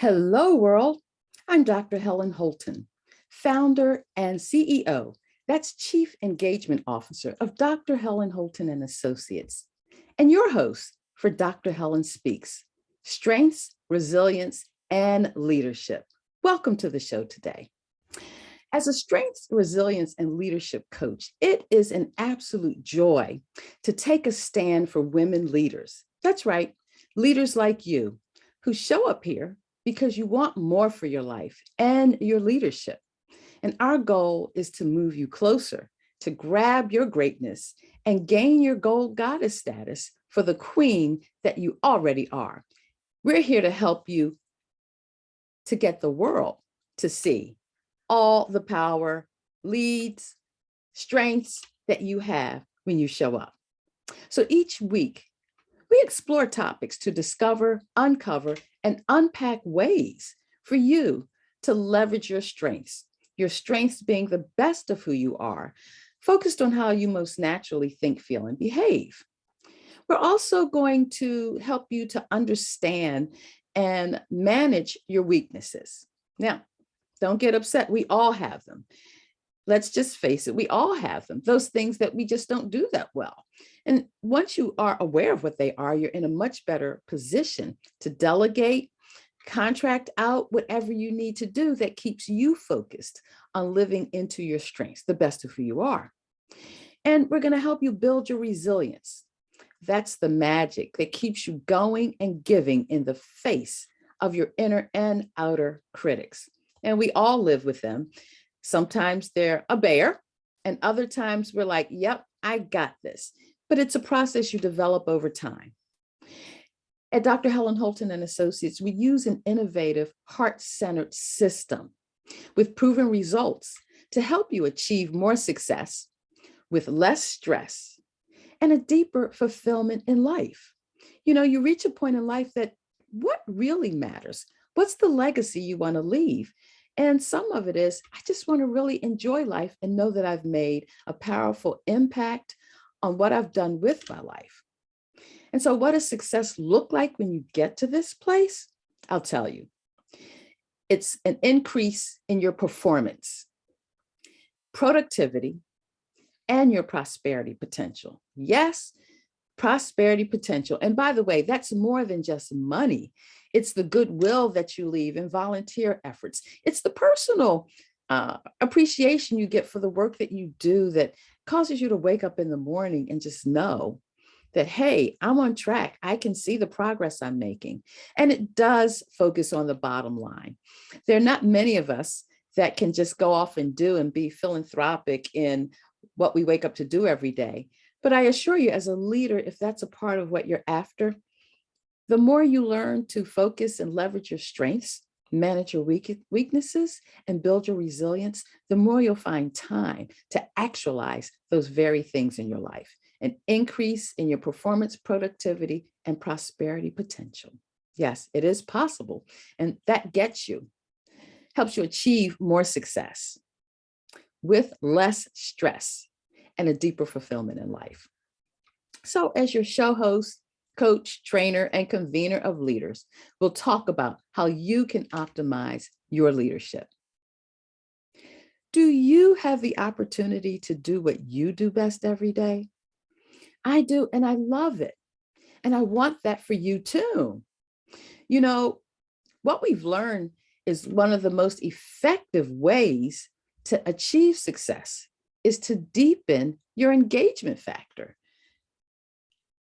Hello, world. I'm Dr. Helen Holton, founder and CEO, that's Chief Engagement Officer of Dr. Helen Holton and Associates, and your host for Dr. Helen Speaks, Strengths, Resilience, and Leadership. Welcome to the show today. As a strengths, resilience, and leadership coach, it is an absolute joy to take a stand for women leaders. That's right, leaders like you who show up here because you want more for your life and your leadership. And our goal is to move you closer, to grab your greatness and gain your gold goddess status for the queen that you already are. We're here to help you to get the world to see all the power, leads, strengths that you have when you show up. So each week, we explore topics to discover, uncover, and unpack ways for you to leverage your strengths being the best of who you are, focused on how you most naturally think, feel, and behave. We're also going to help you to understand and manage your weaknesses. Now, don't get upset. We all have them. Let's just face it, we all have them, those things that we just don't do that well. And once you are aware of what they are, you're in a much better position to delegate, contract out whatever you need to do that keeps you focused on living into your strengths, the best of who you are. And we're going to help you build your resilience. That's the magic that keeps you going and giving in the face of your inner and outer critics. And we all live with them. Sometimes they're a bear, and other times we're like, yep, I got this. But it's a process you develop over time. At Dr. Helen Holton and Associates, we use an innovative, heart-centered system with proven results to help you achieve more success with less stress and a deeper fulfillment in life. You know, you reach a point in life that what really matters? What's the legacy you want to leave? And some of it is, I just want to really enjoy life and know that I've made a powerful impact on what I've done with my life. And so what does success look like when you get to this place? I'll tell you. It's an increase in your performance, productivity, and your prosperity potential. Yes, prosperity potential. And by the way, that's more than just money. It's the goodwill that you leave in volunteer efforts. It's the personal appreciation you get for the work that you do that causes you to wake up in the morning and just know that, hey, I'm on track. I can see the progress I'm making. And it does focus on the bottom line. There are not many of us that can just go off and do and be philanthropic in what we wake up to do every day. But I assure you, as a leader, if that's a part of what you're after, the more you learn to focus and leverage your strengths, manage your weaknesses, and build your resilience, the more you'll find time to actualize those very things in your life, an increase in your performance, productivity, and prosperity potential. Yes, it is possible. And that helps you achieve more success with less stress and a deeper fulfillment in life. So as your show host, coach, trainer, and convener of leaders, we'll talk about how you can optimize your leadership. Do you have the opportunity to do what you do best every day? I do, and I love it. And I want that for you too. You know, what we've learned is one of the most effective ways to achieve success is to deepen your engagement factor.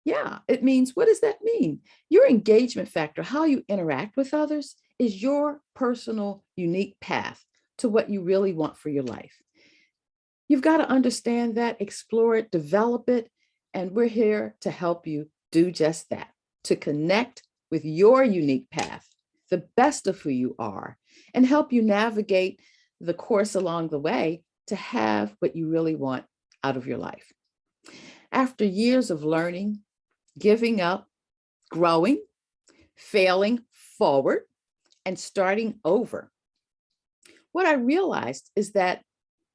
Yeah, it means, what does that mean? Your engagement factor, how you interact with others, is your personal, unique path to what you really want for your life. You've got to understand that, explore it, develop it, and we're here to help you do just that, to connect with your unique path, the best of who you are, and help you navigate the course along the way to have what you really want out of your life. After years of learning, giving up, growing, failing forward, and starting over, what I realized is that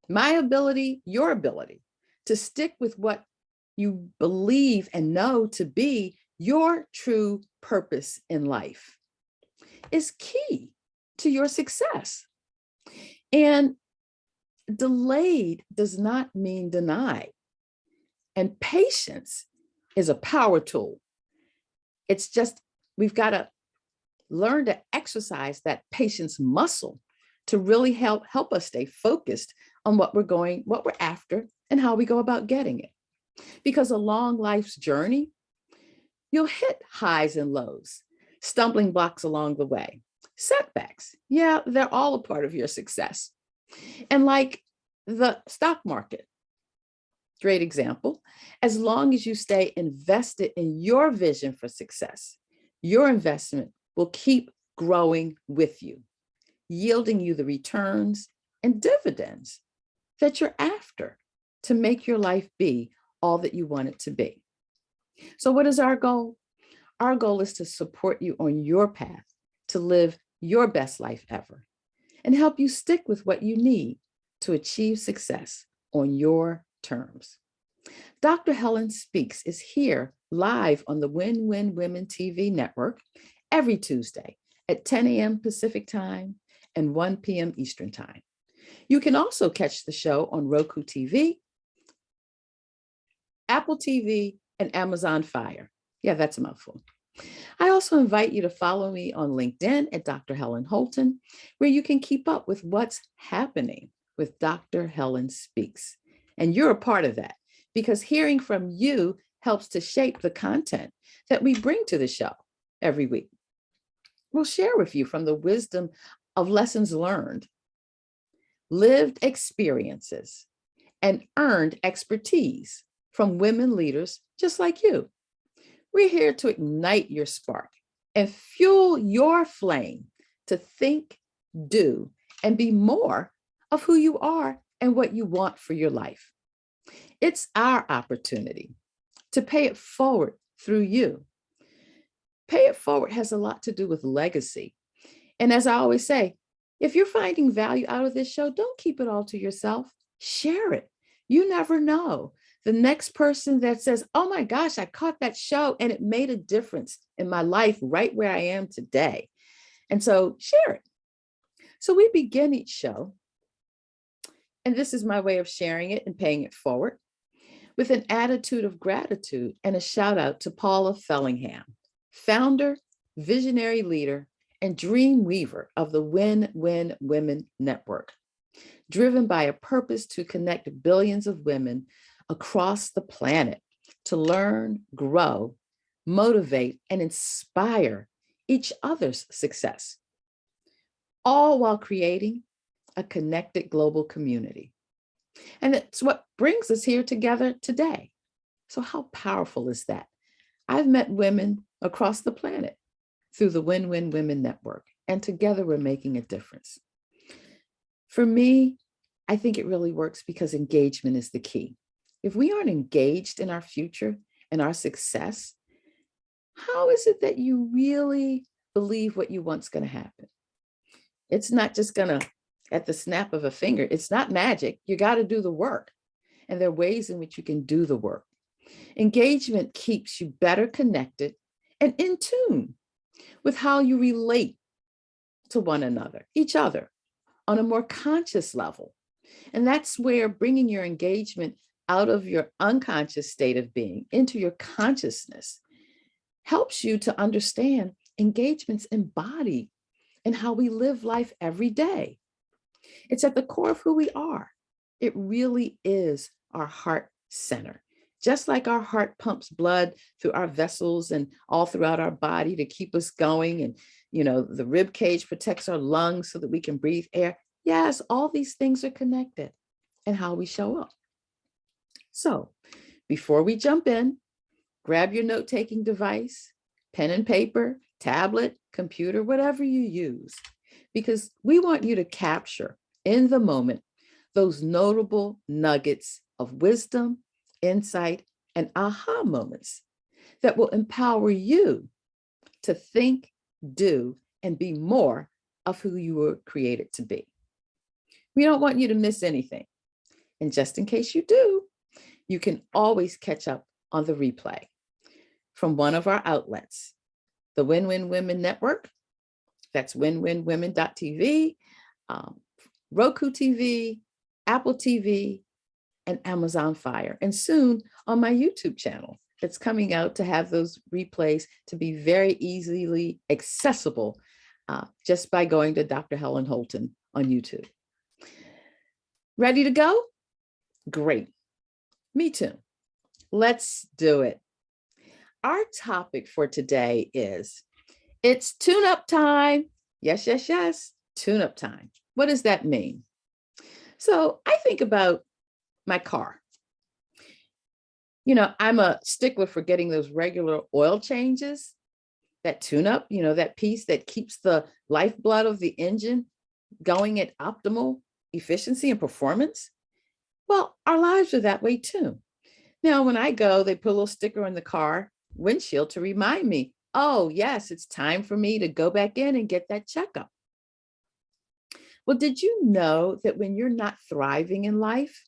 my ability, your ability to stick with what you believe and know to be your true purpose in life is key to your success. And delayed does not mean denied. And patience is a power tool. It's just, we've got to learn to exercise that patience muscle to really help us stay focused on what we're after, and how we go about getting it. Because along life's journey, you'll hit highs and lows, stumbling blocks along the way, setbacks. Yeah, they're all a part of your success. And like the stock market, great example, as long as you stay invested in your vision for success, your investment will keep growing with you, yielding you the returns and dividends that you're after to make your life be all that you want it to be. So what is our goal? Our goal is to support you on your path to live your best life ever, and help you stick with what you need to achieve success on your terms. Dr. Helen Speaks is here live on the Win-Win Women TV network every Tuesday at 10 a.m. Pacific time and 1 p.m. Eastern time. You can also catch the show on Roku TV, Apple TV, and Amazon Fire. Yeah, that's a mouthful. I also invite you to follow me on LinkedIn at Dr. Helen Holton, where you can keep up with what's happening with Dr. Helen Speaks. And you're a part of that, because hearing from you helps to shape the content that we bring to the show every week. We'll share with you from the wisdom of lessons learned, lived experiences, and earned expertise from women leaders just like you. We're here to ignite your spark and fuel your flame to think, do, and be more of who you are and what you want for your life. It's our opportunity to pay it forward through you. Pay it forward has a lot to do with legacy. And as I always say, if you're finding value out of this show, don't keep it all to yourself. Share it. You never know. The next person that says, oh my gosh, I caught that show and it made a difference in my life right where I am today. And so share it. So we begin each show, and this is my way of sharing it and paying it forward, with an attitude of gratitude and a shout out to Paula Fellingham, founder, visionary leader, and dream weaver of the Win-Win Women Network, driven by a purpose to connect billions of women across the planet to learn, grow, motivate, and inspire each other's success, all while creating a connected global community. And it's what brings us here together today. So how powerful is that? I've met women across the planet through the Win-Win Women Network, and together we're making a difference. For me, I think it really works because engagement is the key. If we aren't engaged in our future and our success, how is it that you really believe what you want's going to happen? It's not just going to, at the snap of a finger, it's not magic. You got to do the work. And there are ways in which you can do the work. Engagement keeps you better connected and in tune with how you relate to one another, each other, on a more conscious level. And that's where bringing your engagement out of your unconscious state of being into your consciousness helps you to understand engagements embodied in how we live life every day. It's at the core of who we are. It really is our heart center. Just like our heart pumps blood through our vessels and all throughout our body to keep us going, and the rib cage protects our lungs so that we can breathe air. Yes, all these things are connected in how we show up. So before we jump in, grab your note-taking device, pen and paper, tablet, computer, whatever you use, because we want you to capture in the moment those notable nuggets of wisdom, insight, and aha moments that will empower you to think, do, and be more of who you were created to be. We don't want you to miss anything. And just in case you do, you can always catch up on the replay from one of our outlets, the Win-Win Women Network, That's winwinwomen.tv, Roku TV, Apple TV, and Amazon Fire, and soon on my YouTube channel that's coming out to have those replays to be very easily accessible just by going to Dr. Helen Holton on YouTube. Ready to go? Great. Me too. Let's do it. Our topic for today is, it's tune-up time. Yes, yes, yes, tune-up time. What does that mean? So I think about my car. You know, I'm a stickler for getting those regular oil changes, that tune-up, you know, that piece that keeps the lifeblood of the engine going at optimal efficiency and performance. Well, our lives are that way too. Now, when I go, they put a little sticker on the car windshield to remind me, oh yes, it's time for me to go back in and get that checkup. Well, did you know that when you're not thriving in life,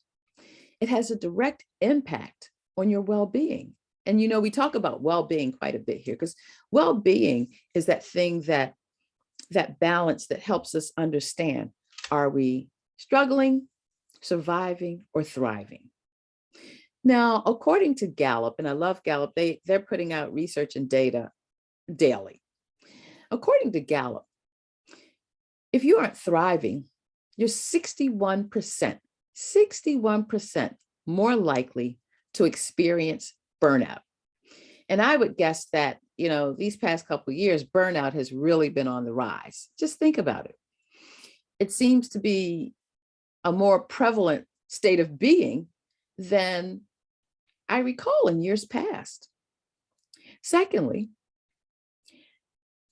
it has a direct impact on your well-being? And you know, we talk about well-being quite a bit here, because well-being is that thing, that balance that helps us understand, are we struggling, surviving, or thriving? Now, according to Gallup, and I love Gallup, they're putting out research and data daily. According to Gallup, if you aren't thriving, you're 61% more likely to experience burnout. And I would guess that, you know, these past couple of years, burnout has really been on the rise. Just think about it. It seems to be a more prevalent state of being than I recall in years past. Secondly,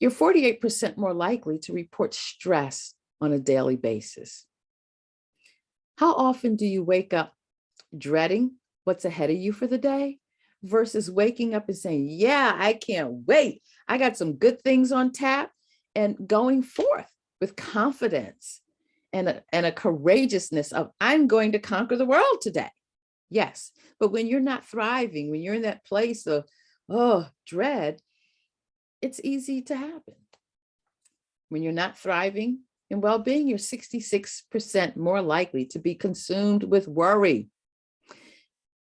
you're 48% more likely to report stress on a daily basis. How often do you wake up dreading what's ahead of you for the day versus waking up and saying, yeah, I can't wait. I got some good things on tap, and going forth with confidence and a courageousness of, I'm going to conquer the world today. Yes, but when you're not thriving, when you're in that place of, dread, it's easy to happen. When you're not thriving in well-being, you're 66% more likely to be consumed with worry.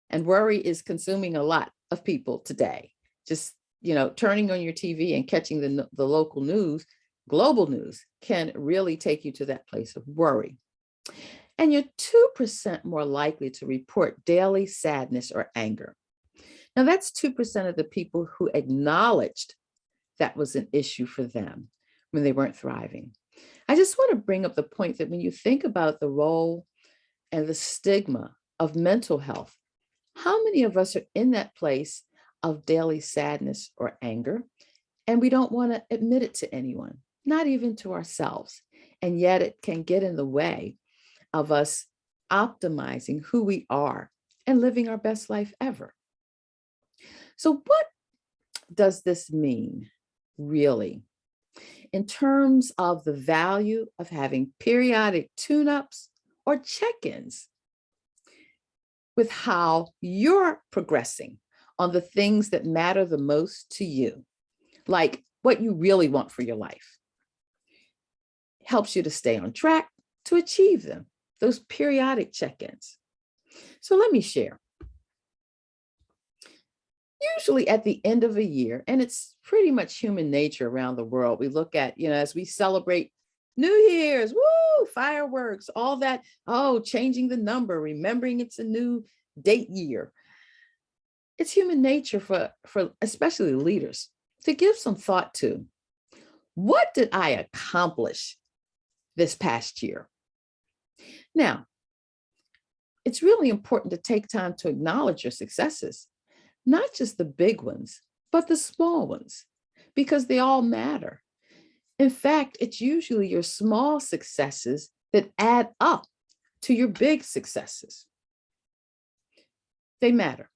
And worry is consuming a lot of people today. Just, you know, turning on your TV and catching the local news, global news, can really take you to that place of worry. And you're 2% more likely to report daily sadness or anger. Now, that's 2% of the people who acknowledged that was an issue for them when they weren't thriving. I just want to bring up the point that when you think about the role and the stigma of mental health, how many of us are in that place of daily sadness or anger, and we don't want to admit it to anyone, not even to ourselves, and yet it can get in the way of us optimizing who we are and living our best life ever. So what does this mean, really, in terms of the value of having periodic tune-ups or check-ins with how you're progressing on the things that matter the most to you, like what you really want for your life? Helps you to stay on track to achieve them, those periodic check-ins. So let me share. Usually at the end of a year, and it's pretty much human nature around the world, we look at, you know, as we celebrate New Year's, woo, fireworks, all that, changing the number, remembering it's a new date year. It's human nature for especially leaders to give some thought to, what did I accomplish this past year? Now, it's really important to take time to acknowledge your successes, not just the big ones, but the small ones, because they all matter. In fact, it's usually your small successes that add up to your big successes. They matter.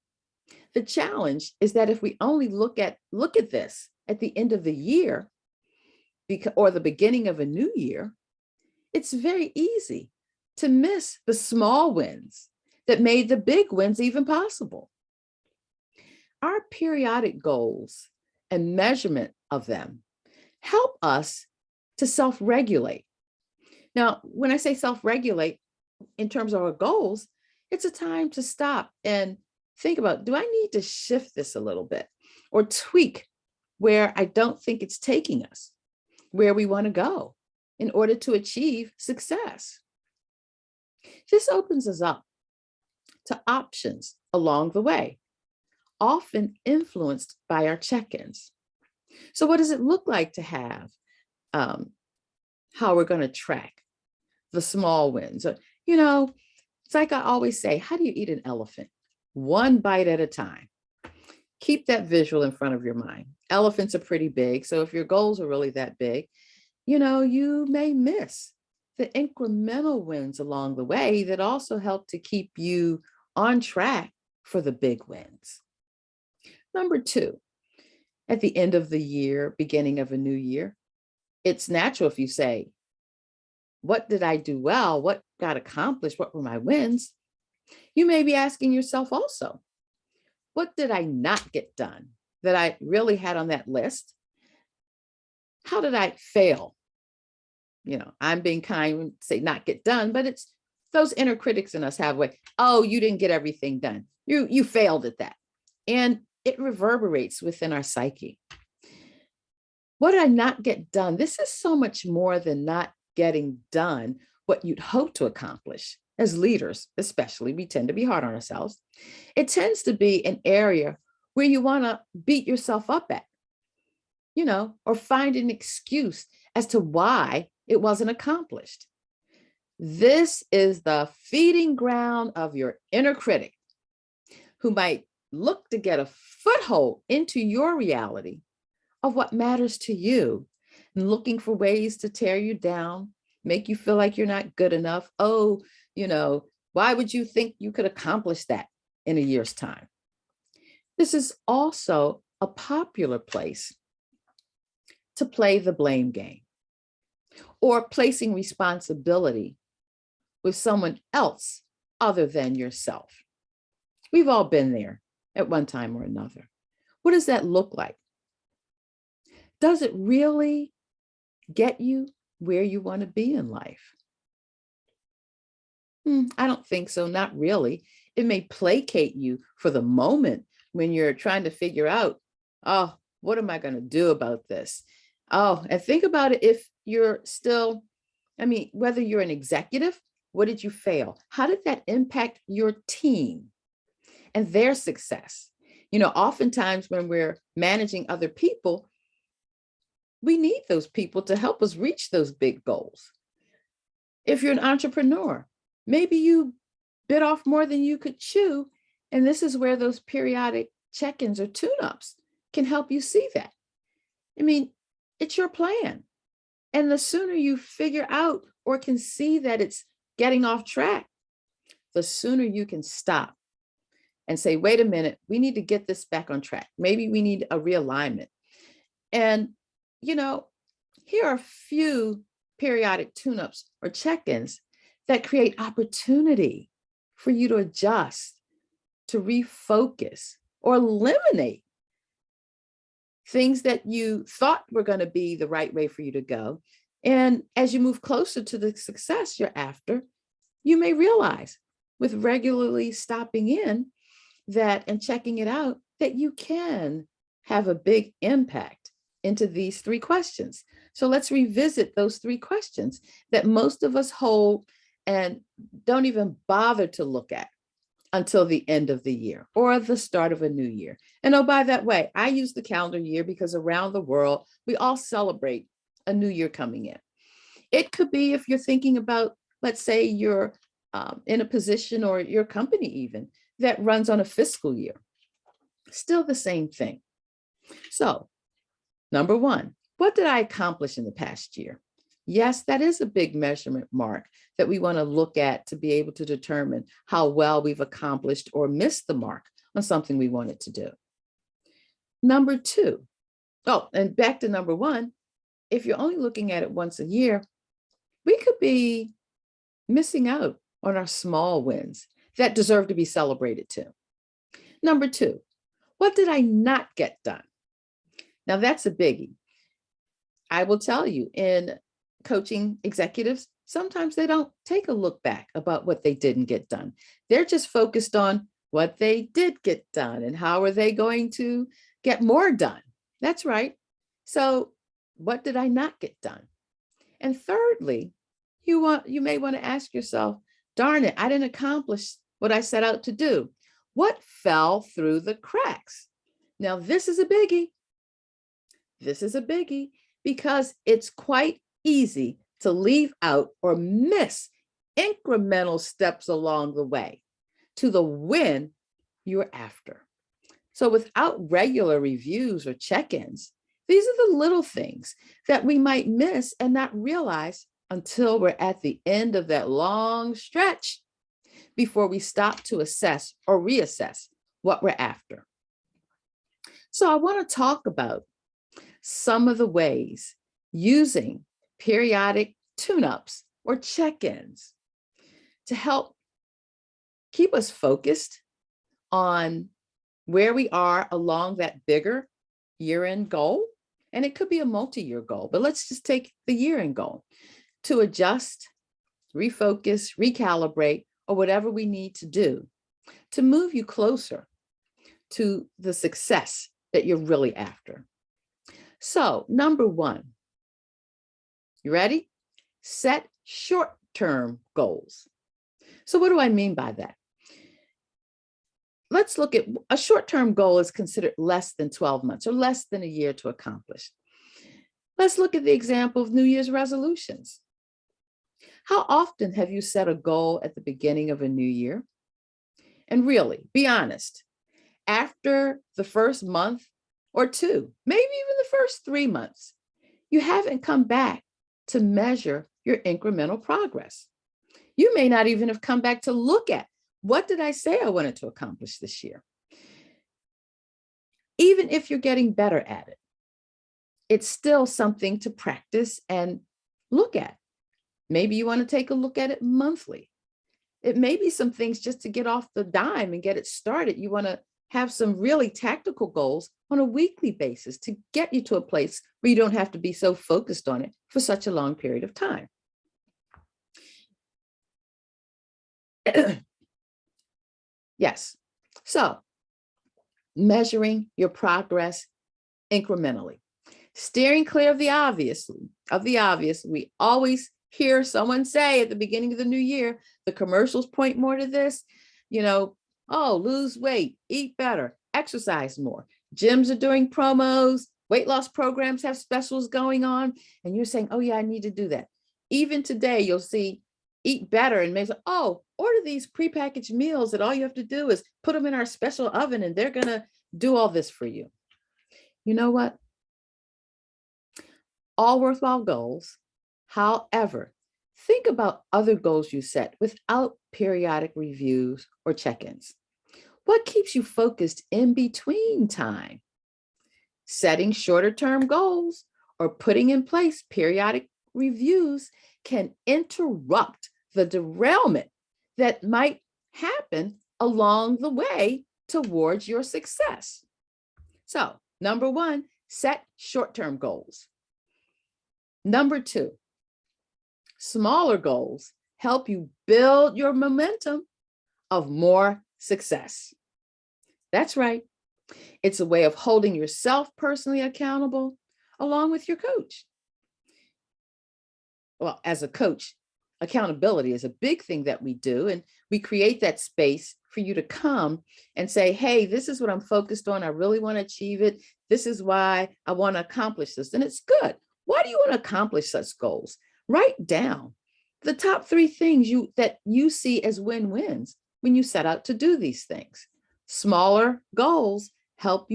The challenge is that if we only look at this at the end of the year, or the beginning of a new year, it's very easy to miss the small wins that made the big wins even possible. Our periodic goals and measurement of them help us to self-regulate. Now, when I say self-regulate in terms of our goals, it's a time to stop and think about, do I need to shift this a little bit or tweak where I don't think it's taking us where we want to go in order to achieve success? This opens us up to options along the way, often influenced by our check-ins. So what does it look like to have how we're going to track the small wins? It's like I always say, how do you eat an elephant? One bite at a time. Keep that visual in front of your mind. Elephants are pretty big. So if your goals are really that big, you may miss the incremental wins along the way that also help to keep you on track for the big wins. Number 2, at the end of the year, beginning of a new year, it's natural if you say, what did I do well? What got accomplished? What were my wins? You may be asking yourself also, what did I not get done that I really had on that list? How did I fail? I'm being kind when say not get done, but it's those inner critics in us have way, oh, you didn't get everything done. You failed at that. And it reverberates within our psyche. What did I not get done? This is so much more than not getting done what you'd hope to accomplish. As leaders, especially, we tend to be hard on ourselves. It tends to be an area where you want to beat yourself up at, or find an excuse as to why it wasn't accomplished. This is the feeding ground of your inner critic, who might look to get a foothold into your reality of what matters to you, and looking for ways to tear you down, make you feel like you're not good enough. Oh, why would you think you could accomplish that in a year's time? This is also a popular place to play the blame game or placing responsibility with someone else other than yourself. We've all been there at one time or another. What does that look like? Does it really get you where you want to be in life? I don't think so, not really. It may placate you for the moment when you're trying to figure out, oh, what am I going to do about this? Oh, and think about it if you're still, whether you're an executive, what did you fail? How did that impact your team and their success? Oftentimes when we're managing other people, we need those people to help us reach those big goals. If you're an entrepreneur, maybe you bit off more than you could chew. And this is where those periodic check-ins or tune-ups can help you see that. It's your plan. And the sooner you figure out or can see that it's getting off track, the sooner you can stop and say, wait a minute, we need to get this back on track. Maybe we need a realignment. And, here are a few periodic tune-ups or check-ins that create opportunity for you to adjust, to refocus, or eliminate things that you thought were going to be the right way for you to go. And as you move closer to the success you're after, you may realize with regularly stopping in that and checking it out, that you can have a big impact into these 3 questions. So let's revisit those 3 questions that most of us hold and don't even bother to look at until the end of the year or the start of a new year. And oh, by that way, I use the calendar year because around the world, we all celebrate a new year coming in. It could be if you're thinking about, let's say you're in a position or your company even that runs on a fiscal year, still the same thing. So number 1, what did I accomplish in the past year? Yes, that is a big measurement mark that we want to look at to be able to determine how well we've accomplished or missed the mark on something we wanted to do. Number 2, and back to number 1, if you're only looking at it once a year, we could be missing out on our small wins that deserve to be celebrated too. Number 2, what did I not get done? Now that's a biggie. I will tell you, in coaching executives, sometimes they don't take a look back about what they didn't get done. They're just focused on what they did get done and how are they going to get more done. That's right. So what did I not get done? And thirdly, you may want to ask yourself, darn it, I didn't accomplish what I set out to do. What fell through the cracks? Now, this is a biggie. This is a biggie because it's quite easy to leave out or miss incremental steps along the way to the win you're after. So without regular reviews or check-ins, these are the little things that we might miss and not realize until we're at the end of that long stretch before we stop to assess or reassess what we're after. So I want to talk about some of the ways using periodic tune-ups or check-ins to help keep us focused on where we are along that bigger year-end goal. And it could be a multi-year goal, but let's just take the year-end goal to adjust, refocus, recalibrate, or whatever we need to do to move you closer to the success that you're really after. So, number one, you ready? Set short-term goals. So what do I mean by that? Let's look at a short-term goal is considered less than 12 months or less than a year to accomplish. Let's look at the example of New Year's resolutions. How often have you set a goal at the beginning of a new year? And really, be honest, after the first month or two, maybe even the first 3 months, you haven't come back to measure your incremental progress. You may not even have come back to look at what did I say I wanted to accomplish this year? Even if you're getting better at it, it's still something to practice and look at. Maybe you want to take a look at it monthly. It may be some things just to get off the dime and get it started. You want to have some really tactical goals on a weekly basis to get you to a place where you don't have to be so focused on it for such a long period of time. Yes. So measuring your progress incrementally, steering clear of the obvious. We always hear someone say at the beginning of the new year, the commercials point more to this, oh, lose weight, eat better, exercise more. Gyms are doing promos, weight loss programs have specials going on. And you're saying, oh yeah, I need to do that. Even today, you'll see eat better and maybe, oh, order these prepackaged meals that all you have to do is put them in our special oven and they're going to do all this for you. You know what? All worthwhile goals. However, think about other goals you set without periodic reviews or check-ins. What keeps you focused in between time? Setting shorter-term goals or putting in place periodic reviews can interrupt the derailment that might happen along the way towards your success. So, number one, set short-term goals. Number two, smaller goals help you build your momentum of more success. That's right. It's a way of holding yourself personally accountable along with your coach. Well, as a coach, accountability is a big thing that we do, and we create that space for you to come and say, hey, this is what I'm focused on. I really want to achieve it. This is why I want to accomplish this. And it's good. Why do you want to accomplish such goals? Write down the top 3 things that you see as win-wins when you set out to do these things. Smaller goals help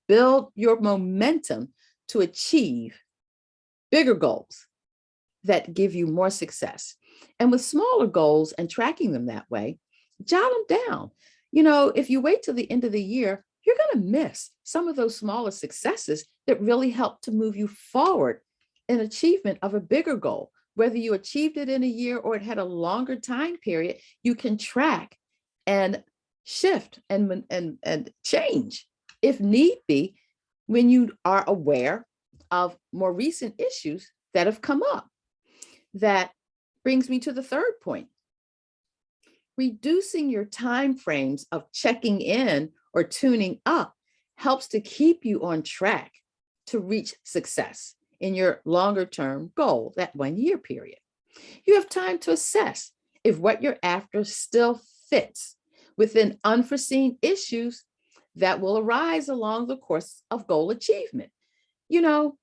build your momentum to achieve bigger goals that give you more success. And with smaller goals and tracking them that way, jot them down. If you wait till the end of the year, you're going to miss some of those smaller successes that really help to move you forward in achievement of a bigger goal. Whether you achieved it in a year or it had a longer time period, you can track and shift and change if need be when you are aware of more recent issues that have come up. That brings me to the third point. Reducing your time frames of checking in or tuning up helps to keep you on track to reach success in your longer term goal, that 1 year period. You have time to assess if what you're after still fits within unforeseen issues that will arise along the course of goal achievement. You know,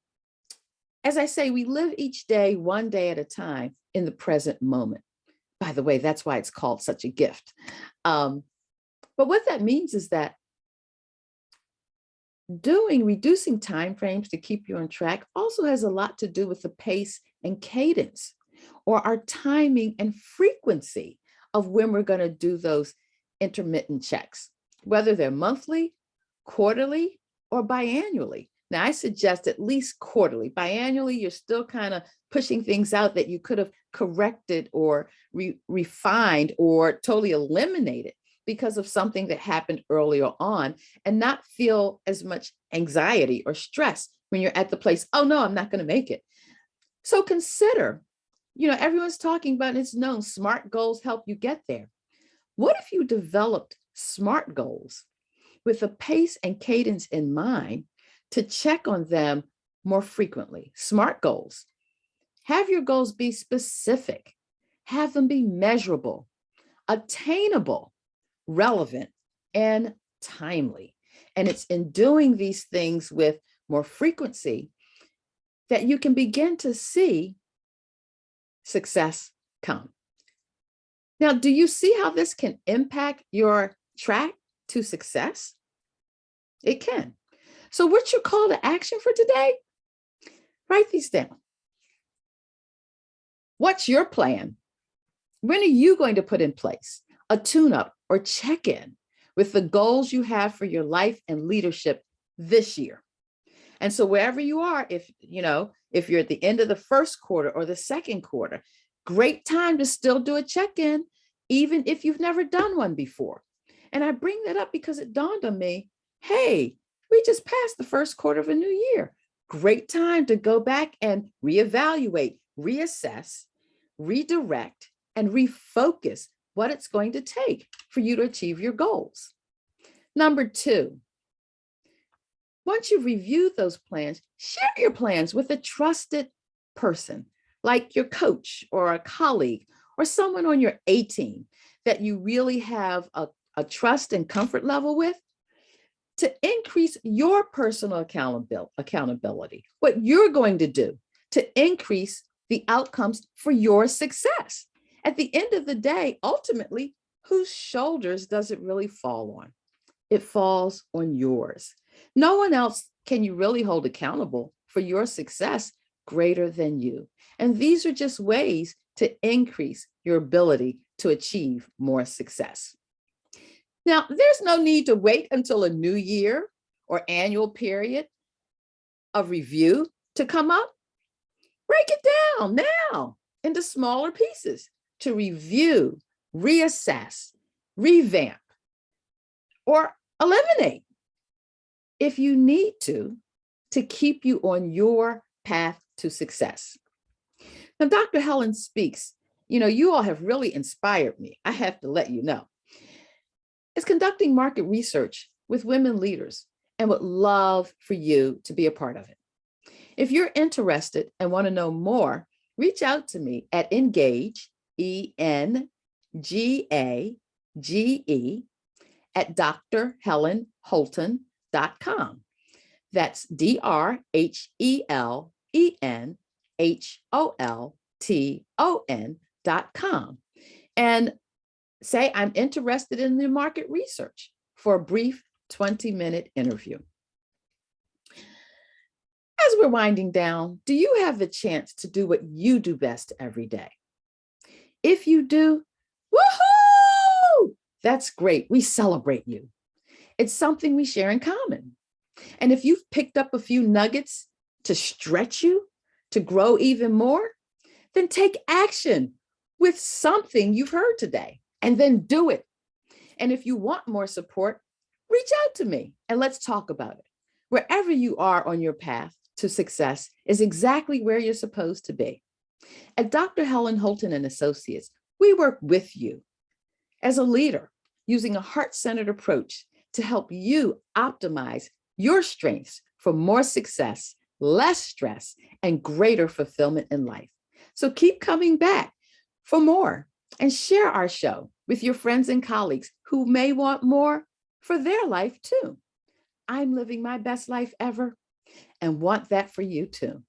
as I say, we live each day, one day at a time in the present moment. By the way, that's why it's called such a gift. But what that means is that reducing timeframes to keep you on track also has a lot to do with the pace and cadence, or our timing and frequency of when we're going to do those intermittent checks, whether they're monthly, quarterly, or biannually. Now, I suggest at least quarterly. Biannually, you're still kind of pushing things out that you could have corrected or refined or totally eliminated because of something that happened earlier on, and not feel as much anxiety or stress when you're at the place, oh no, I'm not going to make it. So consider, everyone's talking about, and it's known, SMART goals help you get there. What if you developed SMART goals with a pace and cadence in mind to check on them more frequently? SMART goals. Have your goals be specific, have them be measurable, attainable, relevant, and timely. And it's in doing these things with more frequency that you can begin to see success come. Now, do you see how this can impact your track to success? It can. So what's your call to action for today? Write these down. What's your plan? When are you going to put in place a tune-up or check-in with the goals you have for your life and leadership this year? And so wherever you are, if you're at the end of the first quarter or the second quarter, great time to still do a check-in, even if you've never done one before. And I bring that up because it dawned on me, hey, we just passed the first quarter of a new year. Great time to go back and reevaluate, reassess, redirect, and refocus what it's going to take for you to achieve your goals. Number 2, once you've reviewed those plans, share your plans with a trusted person, like your coach or a colleague or someone on your A team that you really have a trust and comfort level with, to increase your personal accountability, what you're going to do to increase the outcomes for your success. At the end of the day, ultimately, whose shoulders does it really fall on? It falls on yours. No one else can you really hold accountable for your success greater than you. And these are just ways to increase your ability to achieve more success. Now, there's no need to wait until a new year or annual period of review to come up. Break it down now into smaller pieces to review, reassess, revamp, or eliminate if you need to keep you on your path to success. Now, Dr. Helen Speaks, you all have really inspired me. I have to let you know. Is conducting market research with women leaders and would love for you to be a part of it. If you're interested and want to know more, reach out to me at Engage, ENGAGE, at drhelenholton.com. That's DRHELENHOLTON.com. And say, I'm interested in the market research for a brief 20-minute interview. As we're winding down, do you have the chance to do what you do best every day? If you do, woohoo! That's great. We celebrate you. It's something we share in common. And if you've picked up a few nuggets to stretch you, to grow even more, then take action with something you've heard today and then do it. And if you want more support, reach out to me and let's talk about it. Wherever you are on your path to success is exactly where you're supposed to be. At Dr. Helen Holton and Associates, we work with you as a leader using a heart-centered approach to help you optimize your strengths for more success, less stress, and greater fulfillment in life. So keep coming back for more and share our show with your friends and colleagues who may want more for their life too. I'm living my best life ever and want that for you too.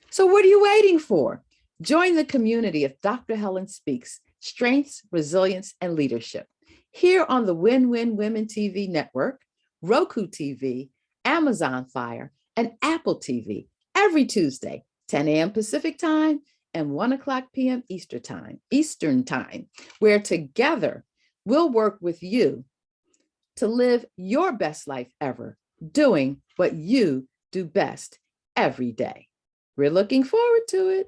So what are you waiting for? Join the community of Dr. Helen Speaks, Strengths, Resilience, and Leadership here on the Win-Win Women TV network, Roku TV, Amazon Fire, and Apple TV every Tuesday, 10 a.m. Pacific time and 1 o'clock p.m. Eastern time, where together we'll work with you to live your best life ever, doing what you do best every day. We're looking forward to it.